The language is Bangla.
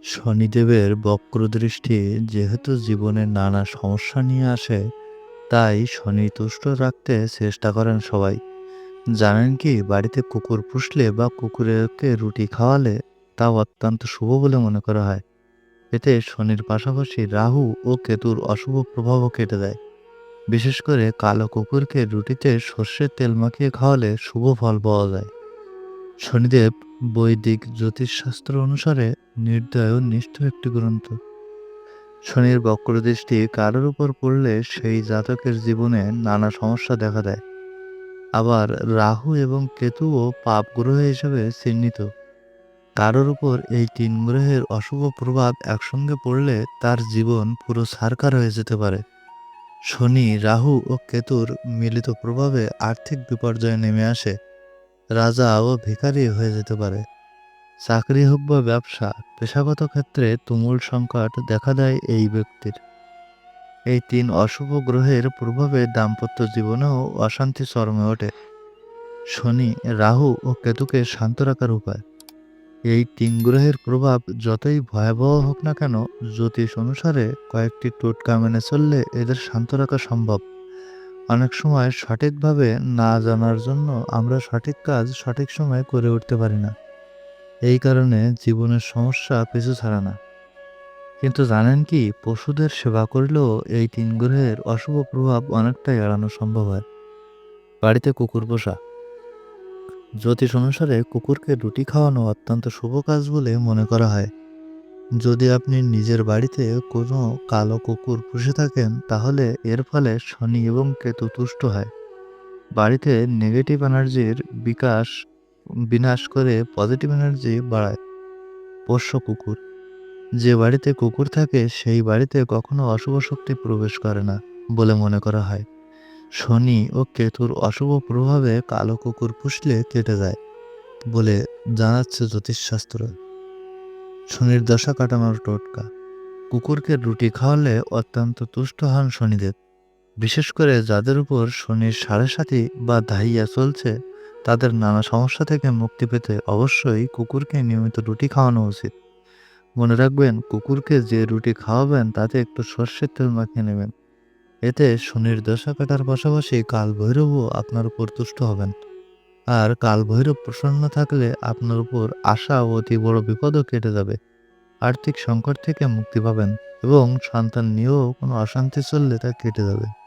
শনিদেবের বক্রদৃষ্টি যেহেতু জীবনে নানা সমস্যা নিয়ে আসে, তাই শনি তুষ্ট রাখতে চেষ্টা করেন সবাই। জানেন কি, বাড়িতে কুকুর পুষলে বা কুকুরকে রুটি খাওয়ালে তা অত্যন্ত শুভ বলে মনে করা হয়। এতে শনির পাশাপাশি রাহু ও কেতুর অশুভ প্রভাবও কেটে দেয়। বিশেষ করে কালো কুকুরকে রুটিতে সর্ষের তেল মাখিয়ে খাওয়ালে শুভ ফল পাওয়া যায়। শনিদেব বৈদিক জ্যোতিষশাস্ত্র অনুসারে নির্দয় ও নিষ্ঠ একটি গ্রন্থ। শনির বক্রদৃষ্টি কারোর উপর পড়লে সেই জাতকের জীবনে নানা সমস্যা দেখা দেয়। আবার রাহু এবং কেতুও পাপ গ্রহ হিসেবে চিহ্নিত। কারোর উপর এই তিন গ্রহের অশুভ প্রভাব একসঙ্গে পড়লে তার জীবন পুরো ছারখার হয়ে যেতে পারে। শনি, রাহু ও কেতুর মিলিত প্রভাবে আর্থিক বিপর্যয় নেমে আসে। রাজা ও ভিখারি হয়ে যেতে পারে। চাকরি হোক বা ব্যবসা, পেশাগত ক্ষেত্রে তুমুল সংকট দেখা দেয় এই ব্যক্তির। এই তিন অশুভ গ্রহের প্রভাবে দাম্পত্য জীবনেও অশান্তি চরমে ওঠে। শনি, রাহু ও কেতুকে শান্ত রাখার উপায়। এই তিন গ্রহের প্রভাব যতই ভয়াবহ হোক না কেন, জ্যোতিষ অনুসারে কয়েকটি টোটকা মেনে চললে এদের শান্ত রাখা সম্ভব। অনেক সময় সঠিকভাবে না জানার জন্য আমরা সঠিক কাজ সঠিক সময়ে করে উঠতে পারি না। এই কারণে জীবনের সমস্যা পিছু ছাড়ে না। কিন্তু জানেন কি, পশুদের সেবা করলেও এই তিন গ্রহের অশুভ প্রভাব অনেকটাই এড়ানো সম্ভব হয়। বাড়িতে কুকুর পোষা। জ্যোতিষ অনুসারে কুকুরকে রুটি খাওয়ানো অত্যন্ত শুভ কাজ বলে মনে করা হয়। যদি আপনি নিজের বাড়িতে কোনো কালো কুকুর পুষে থাকেন, তাহলে এর ফলে শনি এবং কেতু তুষ্ট হয়। বাড়িতে নেগেটিভ এনার্জির বিকাশ বিনাশ করে পজিটিভ এনার্জি বাড়ায়। পোষ্য কুকুর। যে বাড়িতে কুকুর থাকে সেই বাড়িতে কখনো অশুভ শক্তি প্রবেশ করে না বলে মনে করা হয়। শনি ও কেতুর অশুভ প্রভাবে কালো কুকুর পুষলে কেটে যায় বলে জানাচ্ছে জ্যোতিষশাস্ত্র। শনির দশা কাটানোর টোটকা। কুকুরকে রুটি খাওয়ালে অত্যন্ত তুষ্ট হন শনিদেব। বিশেষ করে যাদের উপর শনির সাড়ে সাথী বা ধাইয়া চলছে, তাদের নানা সমস্যা থেকে মুক্তি পেতে অবশ্যই কুকুরকে নিয়মিত রুটি খাওয়ানো উচিত। মনে রাখবেন, কুকুরকে যে রুটি খাওয়াবেন তাতে একটু সর্ষের তেল মাখিয়ে নেবেন। এতে শনির দশা কাটার পাশাপাশি কালভৈরবও আপনার উপর তুষ্ট হবেন। আর কালভৈরব প্রসন্ন থাকলে আপনার উপর আসা ও অতি বড় বিপদও কেটে যাবে। আর্থিক সংকট থেকে মুক্তি পাবেন এবং সন্তান নিয়েও কোনো অশান্তি চললে তা কেটে যাবে।